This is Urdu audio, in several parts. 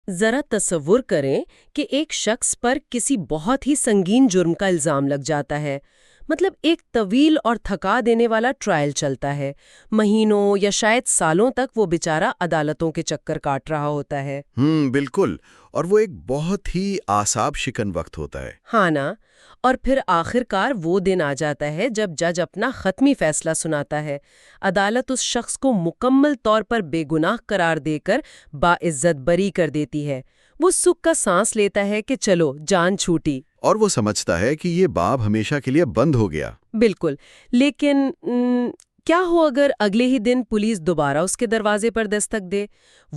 ذرا تصور کریں کہ ایک شخص پر کسی بہت ہی سنگین جرم کا الزام لگ جاتا ہے۔ مطلب ایک طویل اور تھکا دینے والا ٹرائل چلتا ہے۔ مہینوں یا شاید سالوں تک وہ بیچارہ عدالتوں کے چکر کاٹ رہا ہوتا ہے۔ بالکل، اور وہ ایک بہت ہی اعصاب شکن وقت ہوتا ہے۔ ہاں نا؟ اور پھر آخر کار وہ دن آ جاتا ہے جب جج اپنا حتمی فیصلہ سناتا ہے۔ عدالت اس شخص کو مکمل طور پر بے گناہ قرار دے کر باعزت بری کر دیتی ہے۔ وہ سکھ کا سانس لیتا ہے کہ چلو جان چھوٹی۔ اور وہ سمجھتا ہے کہ یہ باب ہمیشہ کے لیے بند ہو گیا۔ بالکل، لیکن کیا ہو اگر اگلے ہی دن پولیس دوبارہ اس کے دروازے پر دستک دے؟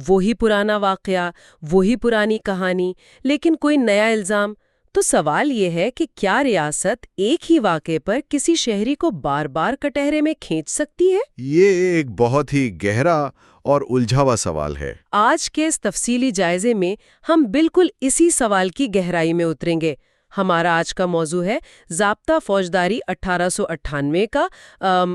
وہی پرانا واقعہ، وہی پرانی کہانی، لیکن کوئی نیا الزام۔ تو سوال یہ ہے کہ کیا ریاست ایک ہی واقعے پر کسی شہری کو بار بار کٹہرے میں کھینچ سکتی ہے؟ یہ ایک بہت ہی گہرا اور الجھا ہوا سوال ہے۔ آج کے اس تفصیلی جائزے میں ہم بالکل اسی سوال کی گہرائی میں اتریں گے۔ ہمارا آج کا موضوع ہے ضابطہ فوجداری 1898 کا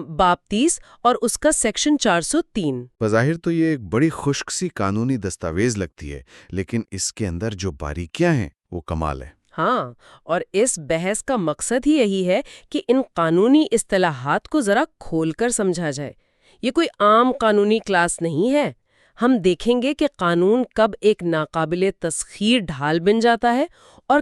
باب 30 اور اس کا سیکشن 403۔ بظاہر تو یہ ایک بڑی خشک سی قانونی دستاویز لگتی ہے، لیکن اس کے اندر جو باریکیاں ہیں وہ کمال ہے۔ ہاں، اور اس بحث کا مقصد ہی یہی ہے کہ ان قانونی اصطلاحات کو ذرا کھول کر سمجھا جائے۔ یہ کوئی عام قانونی کلاس نہیں ہے۔ ہم دیکھیں گے کہ قانون کب ایک ناقابل تسخیر ڈھال بن جاتا ہے اور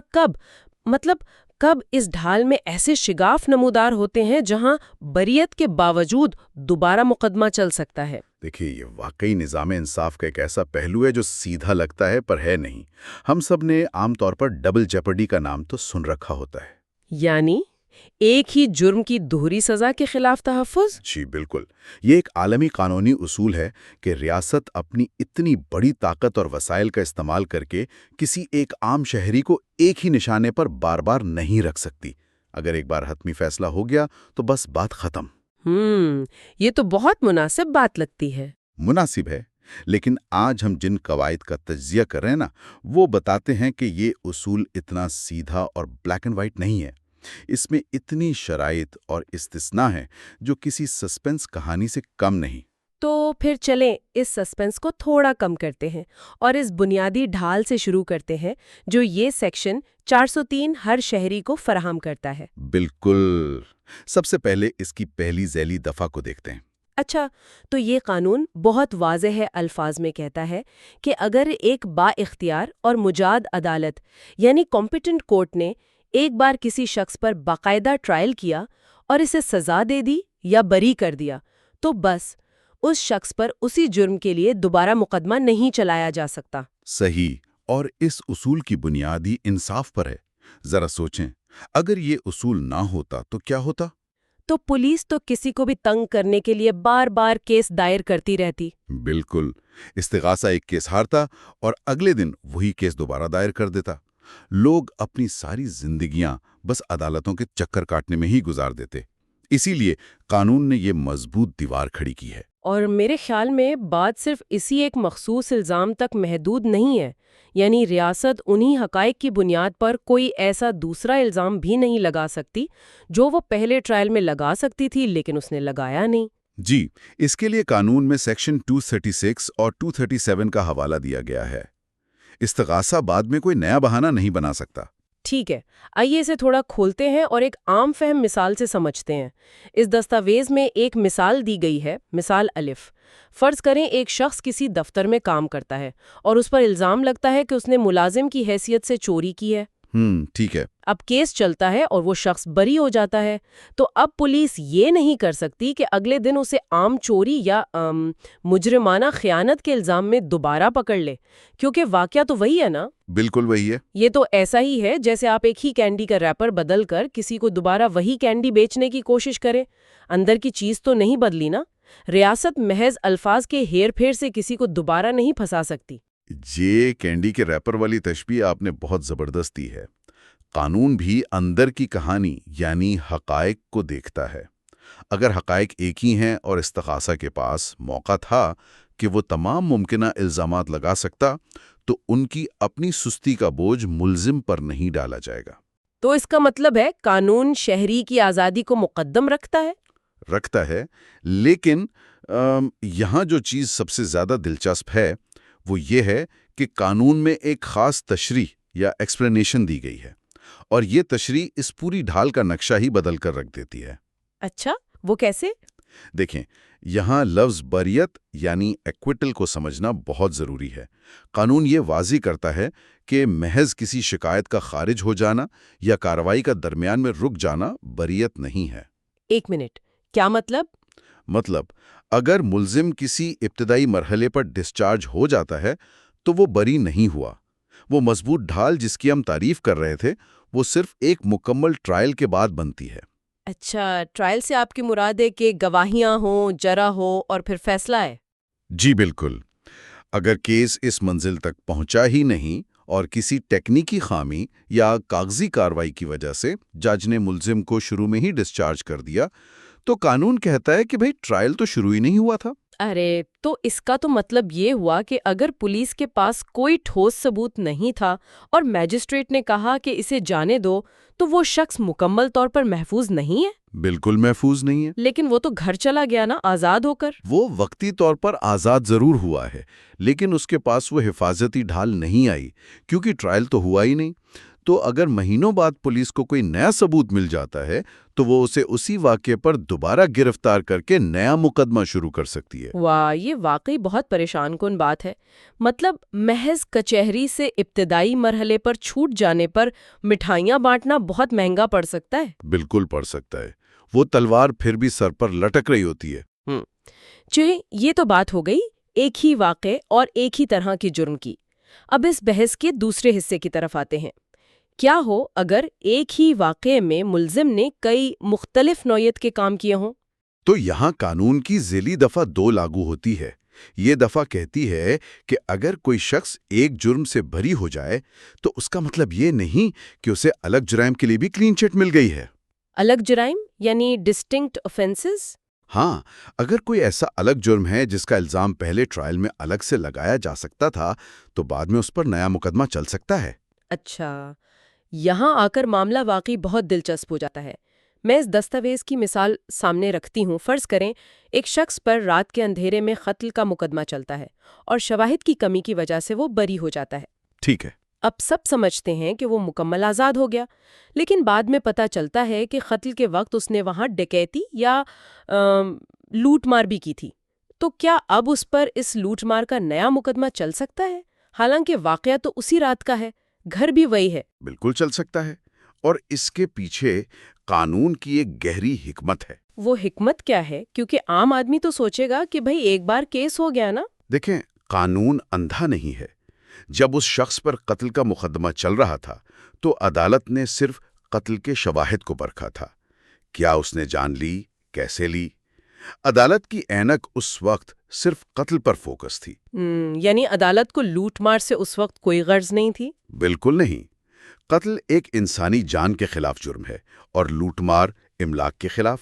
کب اس ڈھال میں ایسے شگاف نمودار ہوتے ہیں جہاں بریت کے باوجود دوبارہ مقدمہ چل سکتا ہے۔ دیکھیے، یہ واقعی نظام انصاف کا ایک ایسا پہلو ہے جو سیدھا لگتا ہے پر ہے نہیں۔ ہم سب نے عام طور پر ڈبل جیپرڈی کا نام تو سن رکھا ہوتا ہے۔ یعنی ایک ہی جرم کی دوہری سزا کے خلاف تحفظ؟ جی بالکل، یہ ایک عالمی قانونی اصول ہے کہ ریاست اپنی اتنی بڑی طاقت اور وسائل کا استعمال کر کے کسی ایک عام شہری کو ایک ہی نشانے پر بار بار نہیں رکھ سکتی۔ اگر ایک بار حتمی فیصلہ ہو گیا تو بس بات ختم۔ یہ تو بہت مناسب بات لگتی ہے۔ مناسب ہے، لیکن آج ہم جن قواعد کا تجزیہ کر رہے ہیں نا، وہ بتاتے ہیں کہ یہ اصول اتنا سیدھا اور بلیک اینڈ وائٹ نہیں ہے۔ اس میں اتنی شرائط اور استثناء ہیں جو کسی سسپنس کہانی سے کم نہیں۔ تو پھر چلیں اس سسپنس کو تھوڑا کم کرتے ہیں اور اس بنیادی ڈھال سے شروع کرتے ہیں جو یہ سیکشن 403 ہر شہری کو فراہم کرتا ہے۔ بالکل، سب سے پہلے اس کی پہلی ذیلی دفعہ کو دیکھتے ہیں۔ اچھا، تو یہ قانون بہت واضح الفاظ میں کہتا ہے کہ اگر ایک با اختیار اور مجاد عدالت یعنی کمپیٹنٹ کورٹ نے ایک بار کسی شخص پر باقاعدہ ٹرائل کیا اور اسے سزا دے دی یا بری کر دیا تو بس اس شخص پر اسی جرم کے لیے دوبارہ مقدمہ نہیں چلایا جا سکتا۔ صحیح، اور اس اصول کی بنیاد ہی انصاف پر ہے۔ ذرا سوچیں، اگر یہ اصول نہ ہوتا تو کیا ہوتا؟ تو پولیس تو کسی کو بھی تنگ کرنے کے لیے بار بار کیس دائر کرتی رہتی۔ بالکل، استغاثہ ایک کیس ہارتا اور اگلے دن وہی کیس دوبارہ دائر کر دیتا۔ لوگ اپنی ساری زندگیاں بس عدالتوں کے چکر کاٹنے میں ہی گزار دیتے۔ اسی لیے قانون نے یہ مضبوط دیوار کھڑی کی ہے۔ اور میرے خیال میں بات صرف اسی ایک مخصوص الزام تک محدود نہیں ہے، یعنی ریاست انہی حقائق کی بنیاد پر کوئی ایسا دوسرا الزام بھی نہیں لگا سکتی جو وہ پہلے ٹرائل میں لگا سکتی تھی لیکن اس نے لگایا نہیں۔ جی، اس کے لیے قانون میں سیکشن 236 اور 237 کا حوالہ دیا گیا ہے۔ استغاثہ بعد میں کوئی نیا بہانہ نہیں بنا سکتا۔ ٹھیک ہے، آئیے اسے تھوڑا کھولتے ہیں اور ایک عام فہم مثال سے سمجھتے ہیں۔ اس دستاویز میں ایک مثال دی گئی ہے، مثال الف۔ فرض کریں ایک شخص کسی دفتر میں کام کرتا ہے اور اس پر الزام لگتا ہے کہ اس نے ملازم کی حیثیت سے چوری کی ہے۔ ٹھیک ہے۔ اب کیس چلتا ہے اور وہ شخص بری ہو جاتا ہے، تو اب پولیس یہ نہیں کر سکتی کہ اگلے دن اسے عام چوری یا مجرمانہ خیانت کے الزام میں دوبارہ پکڑ لے، کیونکہ واقعہ تو وہی ہے نا۔ بالکل وہی ہے۔ یہ تو ایسا ہی ہے جیسے آپ ایک ہی کینڈی کا ریپر بدل کر کسی کو دوبارہ وہی کینڈی بیچنے کی کوشش کریں، اندر کی چیز تو نہیں بدلی نا۔ ریاست محض الفاظ کے ہیر پھیر سے کسی کو دوبارہ نہیں پھنسا سکتی۔ یہ کینڈی کے ریپر والی تشبیہ آپ نے بہت زبردست دی ہے۔ قانون بھی اندر کی کہانی یعنی حقائق کو دیکھتا ہے۔ اگر حقائق ایک ہی ہیں اور استغاثہ کے پاس موقع تھا کہ وہ تمام ممکنہ الزامات لگا سکتا، تو ان کی اپنی سستی کا بوجھ ملزم پر نہیں ڈالا جائے گا۔ تو اس کا مطلب ہے قانون شہری کی آزادی کو مقدم رکھتا ہے؟ لیکن یہاں جو چیز سب سے زیادہ دلچسپ ہے وہ یہ ہے کہ قانون میں ایک خاص تشریح یا ایکسپلینیشن دی گئی ہے، اور یہ تشریح اس پوری ڈھال کا نقشہ ہی بدل کر رکھ دیتی ہے۔ اچھا، وہ کیسے؟ دیکھیں، یہاں لفظ بریت یعنی ایکویٹل کو سمجھنا بہت ضروری ہے۔ قانون یہ واضح کرتا ہے کہ محض کسی شکایت کا خارج ہو جانا یا کارروائی کا درمیان میں رک جانا بریت نہیں ہے۔ ایک منٹ، کیا مطلب؟ مطلب اگر ملزم کسی ابتدائی مرحلے پر ڈسچارج ہو جاتا ہے تو وہ بری نہیں ہوا۔ وہ مضبوط ڈھال جس کی ہم تعریف کر رہے تھے وہ صرف ایک مکمل ٹرائل کے بعد بنتی ہے۔ اچھا، ٹرائل سے آپ کی مراد ہے کہ گواہیاں ہوں، جرح ہو اور پھر فیصلہ ہے؟ جی بالکل۔ اگر کیس اس منزل تک پہنچا ہی نہیں اور کسی ٹیکنیکی خامی یا کاغذی کارروائی کی وجہ سے جج نے ملزم کو شروع میں ہی ڈسچارج کر دیا تو قانون کہتا ہے کہ بھئی ٹرائل تو شروع ہی نہیں ہوا تھا۔ ارے، تو اس کا تو مطلب یہ ہوا کہ اگر پولیس کے پاس کوئی ٹھوس ثبوت نہیں تھا اور میجسٹریٹ نے کہا کہ اسے جانے دو تو وہ شخص مکمل طور پر محفوظ نہیں ہے؟ بالکل محفوظ نہیں ہے۔ لیکن وہ تو گھر چلا گیا نا، آزاد ہو کر۔ وہ وقتی طور پر آزاد ضرور ہوا ہے، لیکن اس کے پاس وہ حفاظتی ڈھال نہیں آئی کیونکہ ٹرائل تو ہوا ہی نہیں۔ تو اگر مہینوں بعد پولیس کو کوئی نیا ثبوت مل جاتا ہے تو وہ اسے اسی واقعے پر دوبارہ گرفتار کر کے نیا مقدمہ شروع کر سکتی ہے۔ واہ، یہ واقعی بہت پریشان کن بات ہے۔ مطلب محض کچہری سے ابتدائی مرحلے پر چھوٹ جانے پر مٹھائیاں بانٹنا بہت مہنگا پڑ سکتا ہے۔ بالکل پڑ سکتا ہے۔ وہ تلوار پھر بھی سر پر لٹک رہی ہوتی ہے۔ یہ تو بات ہو گئی ایک ہی واقعے اور ایک ہی طرح کی جرم کی۔ اب اس بحث کے دوسرے حصے کی طرف آتے ہیں۔ کیا ہو اگر ایک ہی واقعے میں ملزم نے کئی مختلف نوعیت کے کام کیے ہوں؟ تو یہاں قانون کی ذیلی دفعہ 2 لاگو ہوتی ہے۔ یہ دفعہ کہتی ہے کہ اگر کوئی شخص ایک جرم سے بری ہو جائے تو اس کا مطلب یہ نہیں کہ اسے الگ جرائم کے لیے بھی کلین چٹ مل گئی ہے۔ الگ جرائم یعنی ڈسٹنکٹ آفینسز؟ ہاں، اگر کوئی ایسا الگ جرم ہے جس کا الزام پہلے ٹرائل میں الگ سے لگایا جا سکتا تھا تو بعد میں اس پر نیا مقدمہ چل سکتا ہے۔ اچھا، یہاں آ کر معاملہ واقعی بہت دلچسپ ہو جاتا ہے۔ میں اس دستاویز کی مثال سامنے رکھتی ہوں۔ فرض کریں ایک شخص پر رات کے اندھیرے میں قتل کا مقدمہ چلتا ہے اور شواہد کی کمی کی وجہ سے وہ بری ہو جاتا ہے۔ ٹھیک ہے۔ اب سب سمجھتے ہیں کہ وہ مکمل آزاد ہو گیا، لیکن بعد میں پتہ چلتا ہے کہ قتل کے وقت اس نے وہاں ڈکیتی یا لوٹ مار بھی کی تھی۔ تو کیا اب اس پر اس لوٹ مار کا نیا مقدمہ چل سکتا ہے؟ حالانکہ واقعہ تو اسی رات کا ہے، گھر بھی وہی ہے۔ بالکل چل سکتا ہے، اور اس کے پیچھے قانون کی ایک گہری حکمت ہے۔ وہ حکمت کیا ہے؟ کیونکہ عام آدمی تو سوچے گا کہ بھئی ایک بار کیس ہو گیا نا۔ دیکھیں، قانون اندھا نہیں ہے۔ جب اس شخص پر قتل کا مقدمہ چل رہا تھا تو عدالت نے صرف قتل کے شواہد کو پرکھا تھا۔ کیا اس نے جان لی؟ کیسے لی؟ عدالت کی عینک اس وقت صرف قتل پر فوکس تھی۔ یعنی عدالت کو لوٹ مار سے اس وقت کوئی غرض نہیں تھی؟ بالکل نہیں۔ قتل ایک انسانی جان کے خلاف جرم ہے اور لوٹ مار املاک کے خلاف۔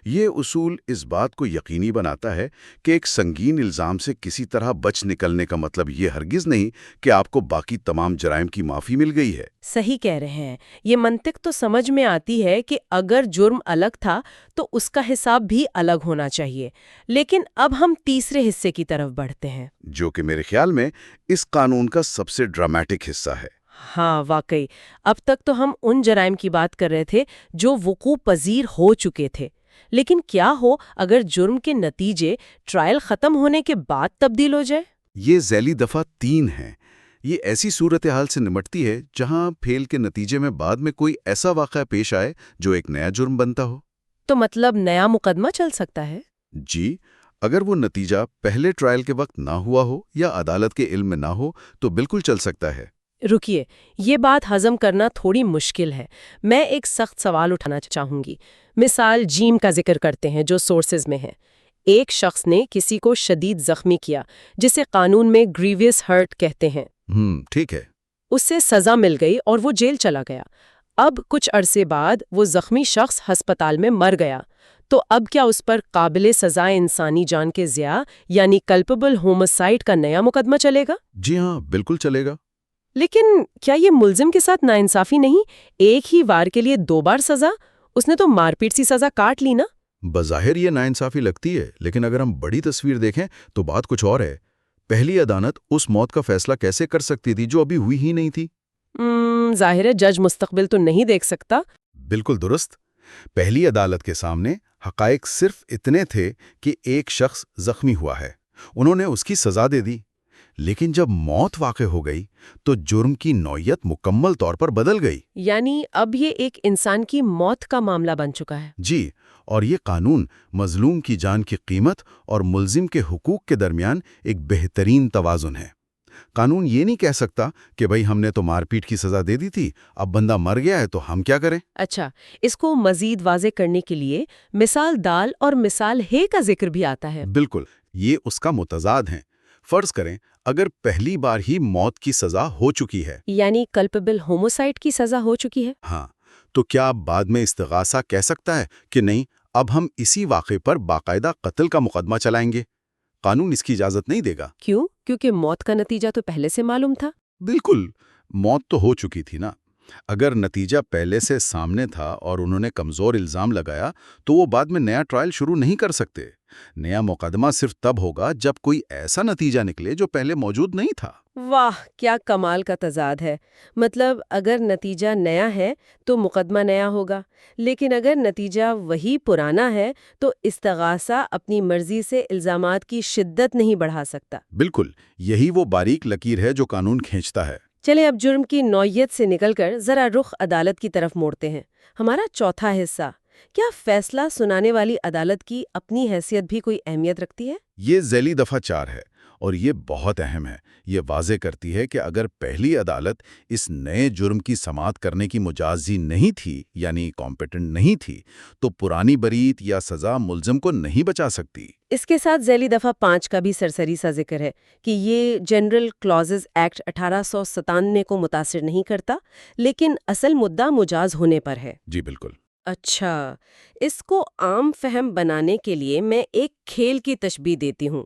یہ اصول اس بات کو یقینی بناتا ہے کہ ایک سنگین الزام سے کسی طرح بچ نکلنے کا مطلب یہ ہرگز نہیں کہ آپ کو باقی تمام جرائم کی معافی مل گئی ہے۔ صحیح کہہ رہے ہیں۔ یہ منطق تو سمجھ میں آتی ہے کہ اگر جرم الگ تھا تو اس کا حساب بھی الگ ہونا چاہیے۔ لیکن اب ہم تیسرے حصے کی طرف بڑھتے ہیں، جو کہ میرے خیال میں اس قانون کا سب سے ڈرامیٹک حصہ ہے۔ ہاں واقعی، اب تک تو ہم ان جرائم کی بات کر رہے تھے جو وقوع پذیر ہو چکے تھے، لیکن کیا ہو اگر جرم کے نتیجے ٹرائل ختم ہونے کے بعد تبدیل ہو جائے؟ یہ ذیلی دفعہ 3 ہے۔ یہ ایسی صورتحال سے نمٹتی ہے جہاں پھیل کے نتیجے میں بعد میں کوئی ایسا واقعہ پیش آئے جو ایک نیا جرم بنتا ہو۔ تو مطلب نیا مقدمہ چل سکتا ہے؟ جی، اگر وہ نتیجہ پہلے ٹرائل کے وقت نہ ہوا ہو یا عدالت کے علم میں نہ ہو تو بالکل چل سکتا ہے۔ رکیے، یہ بات ہضم کرنا تھوڑی مشکل ہے۔ میں ایک سخت سوال اٹھانا چاہوں گی۔ مثال جیم کا ذکر کرتے ہیں جو سورسز میں ہے۔ ایک شخص نے کسی کو شدید زخمی کیا جسے قانون میں گریویس ہرٹ کہتے ہیں۔ ٹھیک ہے۔ اسے سزا مل گئی اور وہ جیل چلا گیا۔ اب کچھ عرصے بعد وہ زخمی شخص ہسپتال میں مر گیا۔ تو اب کیا اس پر قابل سزا انسانی جان کے ضیاع یعنی کلپیبل ہومسائیڈ کا نیا مقدمہ چلے گا؟ جی ہاں، بالکل چلے گا۔ لیکن کیا یہ ملزم کے ساتھ ناانصافی نہیں؟ ایک ہی وار کے لیے 2 بار سزا؟ اس نے تو مار پیٹ سی سزا کاٹ لی نا۔ بظاہر یہ ناانصافی لگتی ہے، لیکن اگر ہم بڑی تصویر دیکھیں تو بات کچھ اور ہے۔ پہلی عدالت اس موت کا فیصلہ کیسے کر سکتی تھی جو ابھی ہوئی ہی نہیں تھی؟ ظاہر ہے جج مستقبل تو نہیں دیکھ سکتا۔ بالکل درست۔ پہلی عدالت کے سامنے حقائق صرف اتنے تھے کہ ایک شخص زخمی ہوا ہے، انہوں نے اس کی سزا دے دی۔ لیکن جب موت واقع ہو گئی تو جرم کی نوعیت مکمل طور پر بدل گئی۔ یعنی اب یہ ایک انسان کی موت کا معاملہ بن چکا ہے۔ جی، اور یہ قانون مظلوم کی جان کی قیمت اور ملزم کے حقوق کے درمیان ایک بہترین توازن ہے۔ قانون یہ نہیں کہہ سکتا کہ بھئی ہم نے تو مار پیٹ کی سزا دے دی تھی، اب بندہ مر گیا ہے تو ہم کیا کریں؟ اچھا، اس کو مزید واضح کرنے کے لیے مثال دال اور مثال ہے کا ذکر بھی آتا ہے۔ بالکل، یہ اس کا متضاد ہیں۔ فرض کریں اگر پہلی بار ہی موت کی سزا ہو چکی ہے، یعنی کلپیبل ہوموسائیڈ کی سزا ہو چکی ہے، ہاں، تو کیا بعد میں استغاثہ کہہ سکتا ہے کہ نہیں، اب ہم اسی واقعے پر باقاعدہ قتل کا مقدمہ چلائیں گے؟ قانون اس کی اجازت نہیں دے گا۔ کیوں؟ کیونکہ موت کا نتیجہ تو پہلے سے معلوم تھا۔ بالکل، موت تو ہو چکی تھی نا۔ اگر نتیجہ پہلے سے سامنے تھا اور انہوں نے کمزور الزام لگایا تو وہ بعد میں نیا ٹرائل شروع نہیں کر سکتے۔ نیا مقدمہ صرف تب ہوگا جب کوئی ایسا نتیجہ نکلے جو پہلے موجود نہیں تھا۔ واہ، کیا کمال کا تضاد ہے۔ مطلب اگر نتیجہ نیا ہے تو مقدمہ نیا ہوگا، لیکن اگر نتیجہ وہی پرانا ہے تو استغاثہ اپنی مرضی سے الزامات کی شدت نہیں بڑھا سکتا۔ بالکل، یہی وہ باریک لکیر ہے جو قانون کھینچتا ہے۔ چلیں اب جرم کی نوعیت سے نکل کر ذرا رخ عدالت کی طرف موڑتے ہیں۔ ہمارا چوتھا حصہ، کیا فیصلہ سنانے والی عدالت کی اپنی حیثیت بھی کوئی اہمیت رکھتی ہے؟ یہ ذیلی دفعہ 4 ہے اور یہ بہت اہم ہے۔ یہ واضح کرتی ہے کہ اگر پہلی عدالت اس نئے جرم کی سماعت کرنے کی مجازی نہیں تھی، یعنی کمپیٹنٹ نہیں تھی، تو پرانی بریت یا سزا ملزم کو نہیں بچا سکتی۔ اس کے ساتھ ذیلی دفعہ 5 کا بھی سرسری سا ذکر ہے کہ یہ جنرل کلازز ایکٹ 1897 کو متاثر نہیں کرتا، لیکن اصل مدعا مجاز ہونے پر ہے۔ جی بالکل۔ اچھا، اس کو عام فہم بنانے کے لیے میں ایک کھیل کی تشبیہ دیتی ہوں۔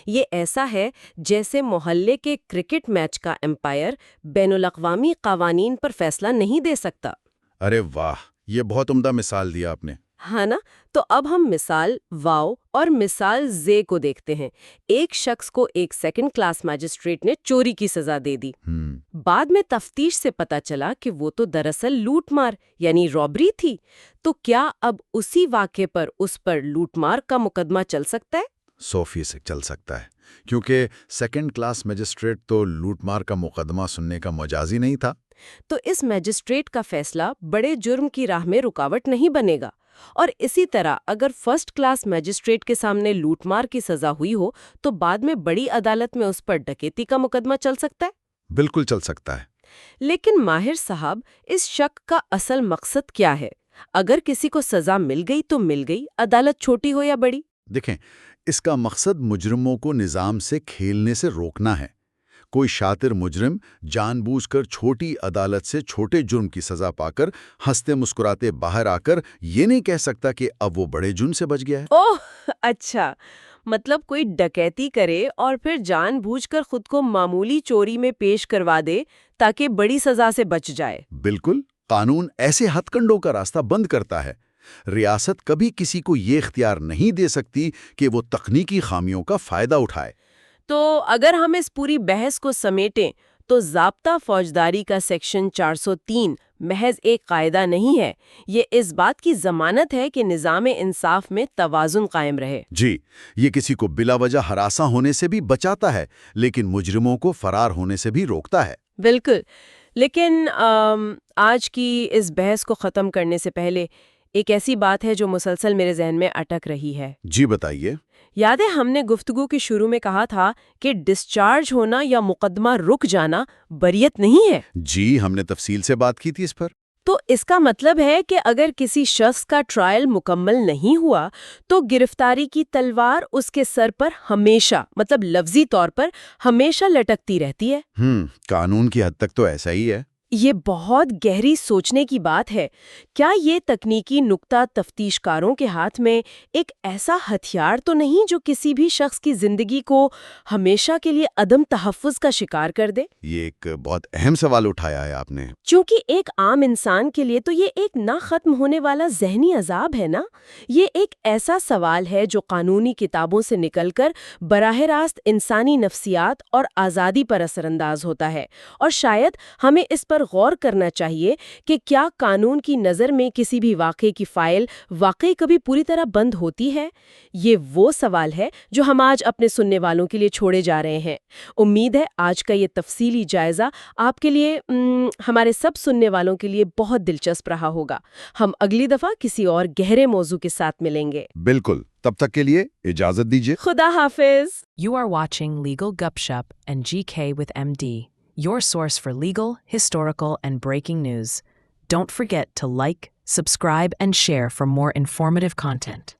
یہ ایسا ہے جیسے محلے کے کرکٹ میچ کا امپائر بین الاقوامی قوانین پر فیصلہ نہیں دے سکتا۔ ارے واہ، یہ بہت عمدہ مثال دیا آپ نے۔ ہاں نا؟ تو اب ہم مثال واو اور مثال زے کو دیکھتے ہیں۔ ایک شخص کو ایک سیکنڈ کلاس میجسٹریٹ نے چوری کی سزا دے دی۔ بعد میں تفتیش سے پتا چلا کہ وہ تو دراصل لوٹ مار یعنی رابری تھی۔ تو کیا اب اسی واقعے پر اس پر لوٹ مار کا مقدمہ چل سکتا ہے؟ 100% چل سکتا ہے، کیونکہ سیکنڈ کلاس میجسٹریٹ تو لوٹ مار کا مقدمہ سننے کا مجازی نہیں تھا۔ تو اس میجسٹریٹ کا فیصلہ بڑے جرم کی راہ میں رکاوٹ نہیں بنے گا۔ اور اسی طرح اگر فرسٹ کلاس میجسٹریٹ کے سامنے لوٹ مار کی سزا ہوئی ہو تو بعد میں بڑی عدالت میں اس پر ڈکیتی کا مقدمہ چل سکتا ہے؟ بالکل چل سکتا ہے۔ لیکن ماہر صاحب، اس شک کا اصل مقصد کیا ہے؟ اگر کسی کو سزا مل گئی تو مل گئی، عدالت چھوٹی ہو یا بڑی۔ دیکھیں، اس کا مقصد مجرموں کو نظام سے کھیلنے سے روکنا ہے۔ کوئی شاطر مجرم جان بوجھ کر چھوٹی عدالت سے چھوٹے جرم کی سزا پا کر ہنستے مسکراتے باہر آ کر یہ نہیں کہہ سکتا کہ اب وہ بڑے جرم سے بچ گیا ہے۔ اوہ اچھا، مطلب کوئی ڈکیتی کرے اور پھر جان بوجھ کر خود کو معمولی چوری میں پیش کروا دے تاکہ بڑی سزا سے بچ جائے۔ بالکل، قانون ایسے ہتھ کنڈوں کا راستہ بند کرتا ہے۔ ریاست کبھی کسی کو یہ اختیار نہیں دے سکتی کہ وہ تکنیکی خامیوں کا فائدہ اٹھائے۔ تو اگر ہم اس پوری بحث کو سمیٹیں تو ضابطہ فوجداری کا سیکشن 403 محض ایک قاعدہ نہیں ہے، یہ اس بات کی ضمانت ہے کہ نظام انصاف میں توازن قائم رہے۔ جی، یہ کسی کو بلا وجہ ہراساں ہونے سے بھی بچاتا ہے، لیکن مجرموں کو فرار ہونے سے بھی روکتا ہے۔ بالکل، لیکن آج کی اس بحث کو ختم کرنے سے پہلے ایک ایسی بات ہے جو مسلسل میرے ذہن میں اٹک رہی ہے۔ جی بتائیے۔ یاد ہے ہم نے گفتگو کے شروع میں کہا تھا کہ ڈسچارج ہونا یا مقدمہ رک جانا بریت نہیں ہے؟ جی، ہم نے تفصیل سے بات کی تھی اس پر۔ تو اس کا مطلب ہے کہ اگر کسی شخص کا ٹرائل مکمل نہیں ہوا تو گرفتاری کی تلوار اس کے سر پر ہمیشہ، مطلب لفظی طور پر ہمیشہ لٹکتی رہتی ہے۔ قانون کی حد تک تو ایسا ہی ہے۔ یہ بہت گہری سوچنے کی بات ہے۔ کیا یہ تکنیکی نکتہ تفتیش کاروں کے ہاتھ میں ایک ایسا ہتھیار تو نہیں جو کسی بھی شخص کی زندگی کو ہمیشہ کے لیے عدم تحفظ کا شکار کر دے؟ یہ ایک بہت اہم سوال اٹھایا ہے آپ نے۔ چونکہ ایک عام انسان کے لیے تو یہ ایک نہ ختم ہونے والا ذہنی عذاب ہے نا۔ یہ ایک ایسا سوال ہے جو قانونی کتابوں سے نکل کر براہ راست انسانی نفسیات اور آزادی پر اثر انداز ہوتا ہے، اور شاید ہمیں اس پر غور کرنا چاہیے کہ کیا قانون کی نظر میں کسی بھی واقعے کی فائل واقعی کبھی پوری طرح بند ہوتی ہے؟ یہ وہ سوال ہے جو ہم آج اپنے سننے والوں کے لیے چھوڑے جا رہے ہیں۔ امید ہے آج کا یہ تفصیلی جائزہ آپ کے لیے ہمارے سب سننے والوں کے لیے بہت دلچسپ رہا ہوگا۔ ہم اگلی دفعہ کسی اور گہرے موضوع کے ساتھ ملیں گے۔ بالکل، تب تک کے لیے اجازت دیجیے۔ خدا حافظ۔ You are watching Legal Gupshup and GK with MD, your source for legal, historical, and breaking news. Don't forget to like, subscribe, and share for more informative content.